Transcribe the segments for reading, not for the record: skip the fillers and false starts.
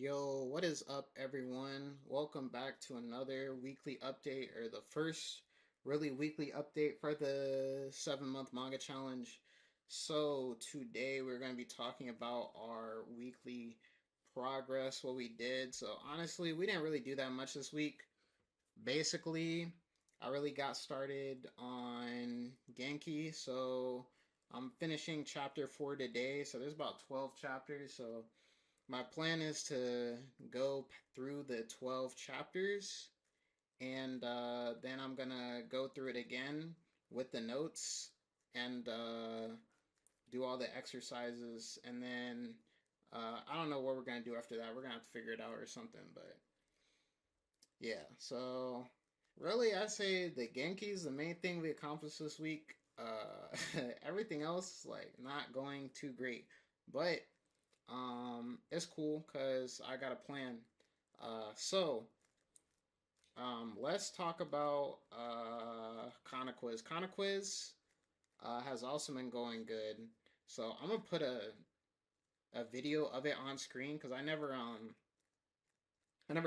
Yo, what is up, everyone? Welcome back to another weekly update, or the first really weekly update for the 7 month manga challenge. So, today we're going to be talking about our weekly progress, what we did. So, honestly, we didn't really do that much this week. Basically, I really got started on Genki, so I'm finishing chapter 4 today. So, there's about 12 chapters. So, my plan is to go through the 12 chapters, and then I'm gonna go through it again with the notes and do all the exercises. And then I don't know what we're gonna do after that. We're gonna have to figure it out or something. But yeah, so really, I say the Genki is the main thing we accomplished this week. Everything else, like, not going too great. But it's cool because I got a plan. Let's talk about Kana Quiz. Kana Quiz has also been going good. So I'm gonna put a video of it on screen because I never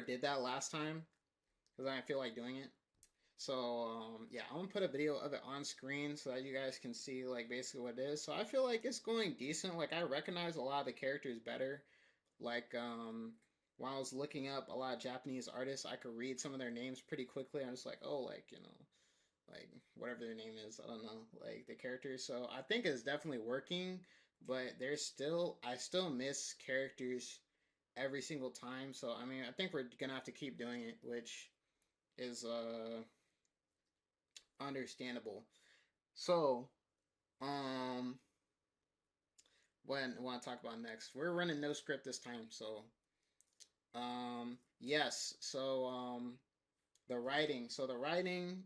did that last time because I didn't feel like doing it. So yeah, I'm gonna put a video of it on screen so that you guys can see like basically what it is. So I feel like it's going decent. Like, I recognize a lot of the characters better. Like, while I was looking up a lot of Japanese artists, I could read some of their names pretty quickly. I'm just like, oh, like, like whatever their name is, I don't know, like the characters. So I think it's definitely working, but I still miss characters every single time. So I mean, I think we're gonna have to keep doing it, which is understandable. So, um, what I want to talk about next? We're running no script this time, so yes. So the writing. So the writing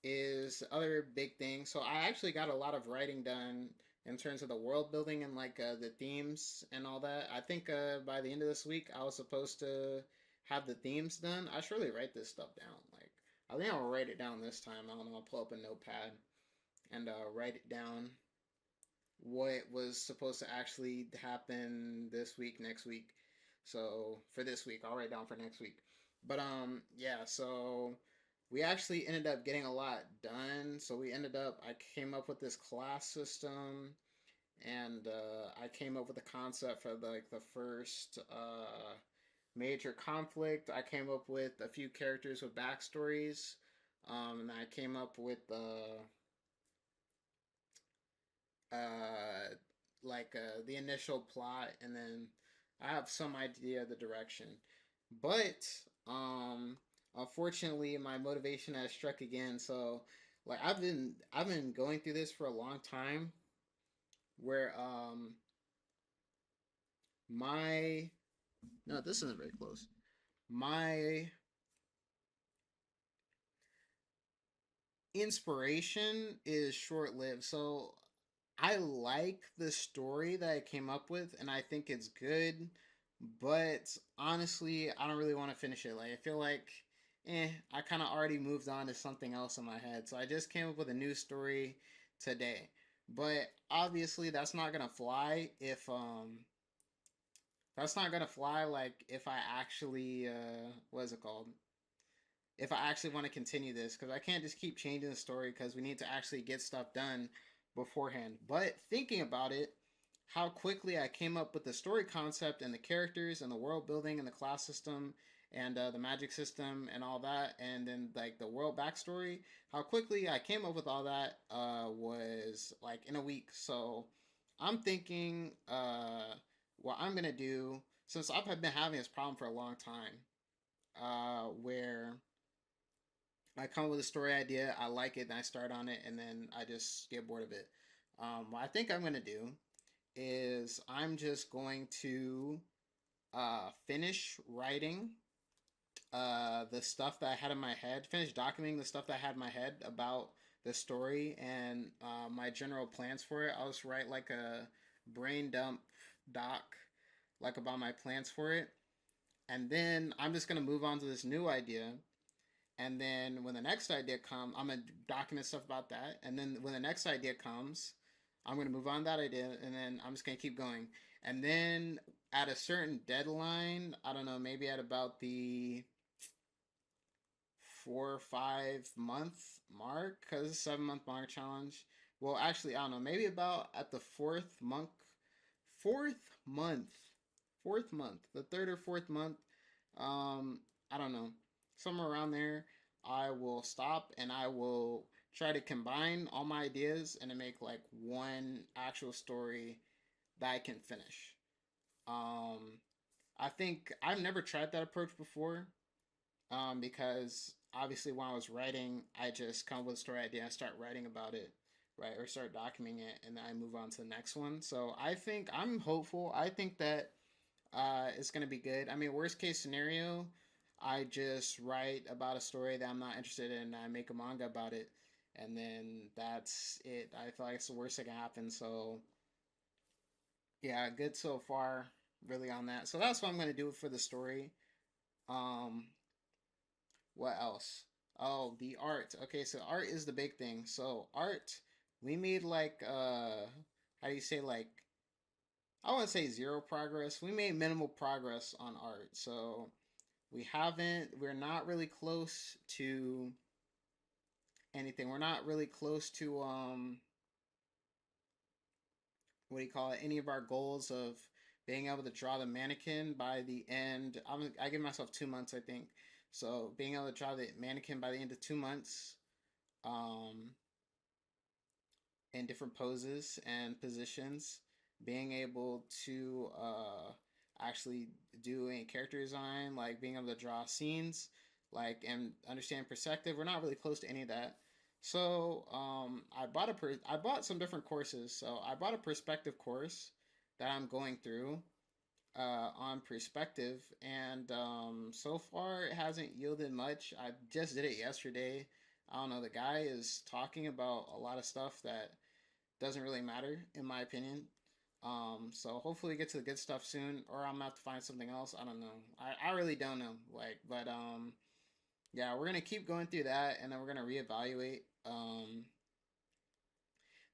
is the other big thing. So I actually got a lot of writing done in terms of the world building and like the themes and all that. I think by the end of this week I was supposed to have the themes done. I should really write this stuff down. Like, I think I'll write it down this time. I don't know. I'll pull up a notepad and write it down what was supposed to actually happen this week, next week. So for this week, I'll write down for next week. But yeah, so we actually ended up getting a lot done. So I came up with this class system, and I came up with a concept for like the first major conflict. I came up with a few characters with backstories, and I came up with uh, the initial plot, and then I have some idea of the direction. But unfortunately, my motivation has struck again. So, like, I've been going through this for a long time, where my no, this isn't very close. My inspiration is short lived. So I like the story that I came up with, and I think it's good. But honestly, I don't really want to finish it. Like, I feel like, I kind of already moved on to something else in my head. So I just came up with a new story today. But obviously, that's not gonna fly. Like, if I actually what is it called? If I actually want to continue this, because I can't just keep changing the story because we need to actually get stuff done beforehand. But thinking about it, how quickly I came up with the story concept and the characters and the world building and the class system and the magic system and all that, and then like the world backstory, how quickly I came up with all that was like in a week. So I'm thinking what I'm gonna do, since I've been having this problem for a long time, where I come up with a story idea, I like it, and I start on it, and then I just get bored of it. What I think I'm gonna do is I'm just going to finish writing the stuff that I had in my head, finish documenting the stuff that I had in my head about the story and my general plans for it. I'll just write like a brain dump doc, like, about my plans for it, and then I'm just gonna move on to this new idea. And then when the next idea comes, I'm gonna document stuff about that. And then when the next idea comes, I'm gonna move on to that idea, and then I'm just gonna keep going. And then at a certain deadline, I don't know, maybe at about the 4 or 5 month mark, because it's 7 month manga challenge. Well, actually, I don't know, maybe about at the fourth month, the third or fourth month. Um, I don't know, somewhere around there. I will stop and I will try to combine all my ideas and to make like one actual story that I can finish. Um, I think I've never tried that approach before, because obviously when I was writing, I just come up with a story idea, I start writing about it, right, or start documenting it, and then I move on to the next one. So I think I'm hopeful. I think that it's gonna be good. I mean, worst case scenario, I just write about a story that I'm not interested in, and I make a manga about it, and then that's it. I feel like it's the worst that can happen. So yeah, good so far, really on that. So that's what I'm gonna do for the story. Um, what else? Oh, the art. Okay, so art is the big thing. So art, we made like how do you say, like, I wouldn't say zero progress. We made minimal progress on art. So we're not really close to anything. We're not really close to what do you call it? Any of our goals of being able to draw the mannequin by the end. I give myself 2 months, I think. So being able to draw the mannequin by the end of 2 months, um, in different poses and positions, being able to actually do a character design, like being able to draw scenes, like, and understand perspective. We're not really close to any of that. So I bought some different courses. So I bought a perspective course that I'm going through on perspective, and so far it hasn't yielded much. I just did it yesterday. I don't know. The guy is talking about a lot of stuff that doesn't really matter in my opinion. So hopefully get to the good stuff soon, or I'm gonna have to find something else. I don't know. I really don't know. Like, but yeah, we're gonna keep going through that, and then we're gonna reevaluate.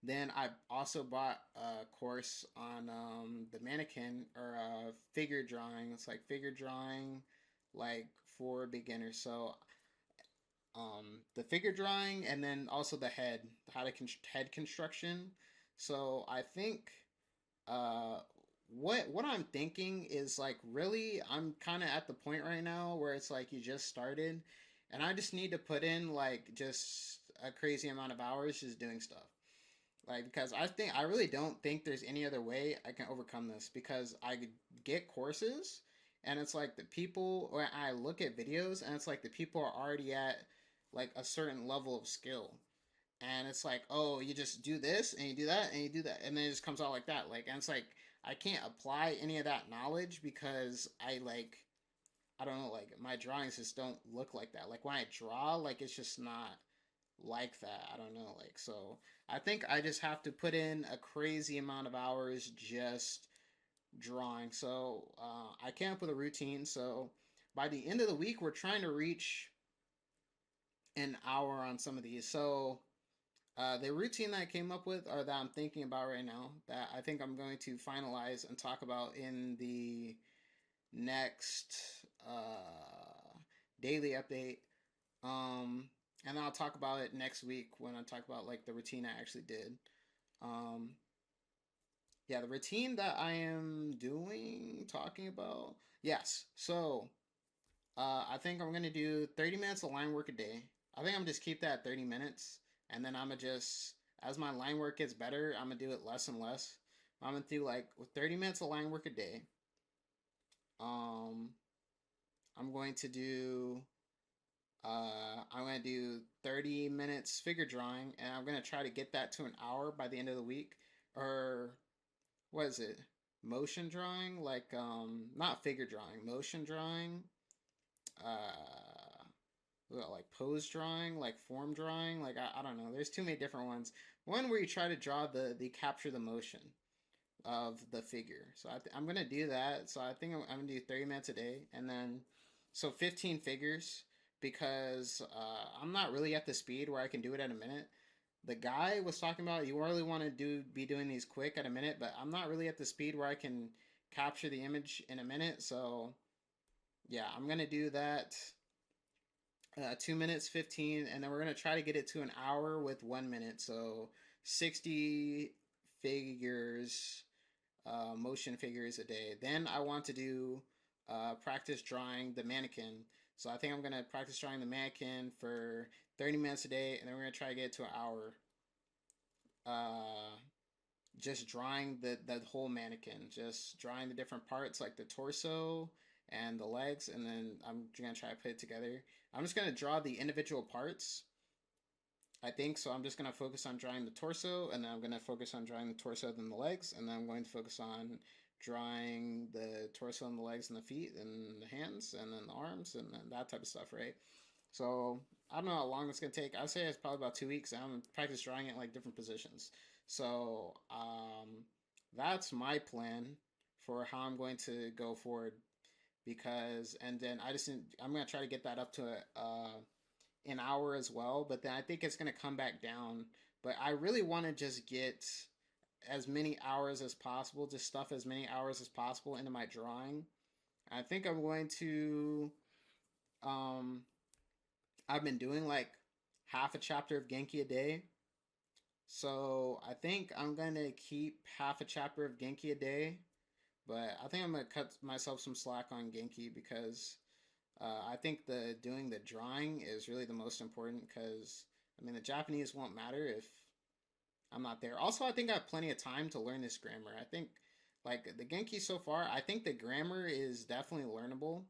Then I also bought a course on the mannequin, or figure drawing. It's like figure drawing, like for beginners. So the figure drawing, and then also the head, how to head construction. So I think uh what I'm thinking is, like, really I'm kind of at the point right now where it's like you just started, and I just need to put in like just a crazy amount of hours just doing stuff. Like, because I really don't think there's any other way I can overcome this, because I could get courses, and it's like the people, or I look at videos and it's like the people are already at like a certain level of skill, and it's like, oh, you just do this and you do that and you do that, and then it just comes out like that. Like, and it's like I can't apply any of that knowledge because I don't know, like my drawings just don't look like that. Like when I draw, like it's just not like that. I don't know, like, so I think I just have to put in a crazy amount of hours just drawing. So I came up with a routine. So by the end of the week, we're trying to reach an hour on some of these. So the routine that I came up with, or that I'm thinking about right now, that I think I'm going to finalize and talk about in the next daily update. Um, and I'll talk about it next week when I talk about like the routine I actually did. Um, yeah, the routine that I am doing, talking about. Yes. So I think I'm gonna do 30 minutes of line work a day. I think I'm gonna just keep that at 30 minutes, and then I'm gonna just, as my line work gets better, I'm gonna do it less and less. I'm gonna do like 30 minutes of line work a day. Um, I'm going to do I'm gonna do 30 minutes figure drawing, and I'm gonna try to get that to an hour by the end of the week. Or what is it? Motion drawing, like not figure drawing, motion drawing. Uh, like pose drawing, like form drawing, like I don't know. There's too many different ones. One where you try to draw the capture the motion of the figure. So I'm gonna do that. So I think I'm gonna do 30 minutes a day, and then so 15 figures, because I'm not really at the speed where I can do it at a minute. the guy was talking about you really want to be doing these quick at a minute, but I'm not really at the speed where I can capture the image in a minute. So yeah, I'm gonna do that 2 minutes 15, and then we're gonna try to get it to an hour with 1 minute. So 60 figures, motion figures a day. Then I want to do practice drawing the mannequin. So I think I'm gonna practice drawing the mannequin for 30 minutes a day, and then we're gonna try to get it to an hour. Uh, just drawing the whole mannequin, just drawing the different parts like the torso and the legs, and then I'm gonna try to put it together. I'm just gonna draw the individual parts, I think. So I'm just gonna focus on drawing the torso, and then I'm gonna focus on drawing the torso, then the legs, and then I'm going to focus on drawing the torso and the legs and the feet and the hands and then the arms and then that type of stuff, right? So I don't know how long it's gonna take. I'd say it's probably about 2 weeks. I'm gonna practice drawing it in like different positions. So that's my plan for how I'm going to go forward. Because and then I'm gonna try to get that up to an hour as well. But then I think it's gonna come back down. But I really want to just get as many hours as possible, just stuff as many hours as possible into my drawing. I think I'm going to um I've been doing like half a chapter of Genki a day. So I think I'm gonna keep half a chapter of Genki a day, but I think I'm gonna cut myself some slack on Genki because I think the doing the drawing is really the most important because I mean the Japanese won't matter if I'm not there. Also, I think I have plenty of time to learn this grammar. I think like the Genki so far, I think the grammar is definitely learnable.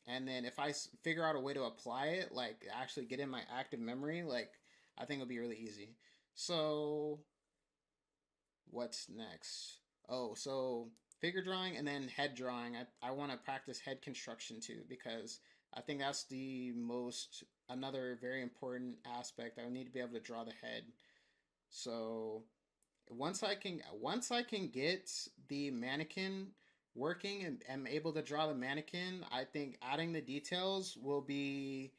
And then if I figure out a way to apply it, like actually get in my active memory, like I think it'll be really easy. So what's next? Oh, so figure drawing and then head drawing. I want to practice head construction too because I think that's the most another very important aspect. I need to be able to draw the head. So once I can get the mannequin working and am able to draw the mannequin, I think adding the details it'll be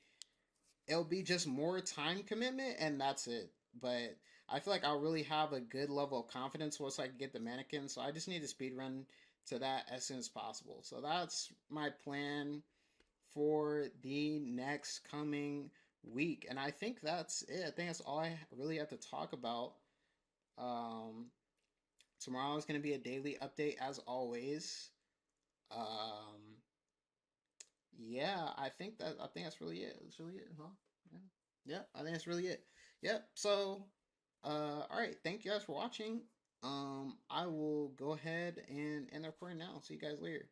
just more time commitment and that's it. But I feel like I'll really have a good level of confidence once I can get the mannequin. So I just need to speed run to that as soon as possible. So that's my plan for the next coming week. And I think that's it. I think that's all I really have to talk about. Um, Tomorrow is going to be a daily update as always. Um, yeah, I think that's really it. That's really it, huh? Yeah. Yeah, I think that's really it. Yep. So, all right. Thank you guys for watching. I will go ahead and end the recording now. See you guys later.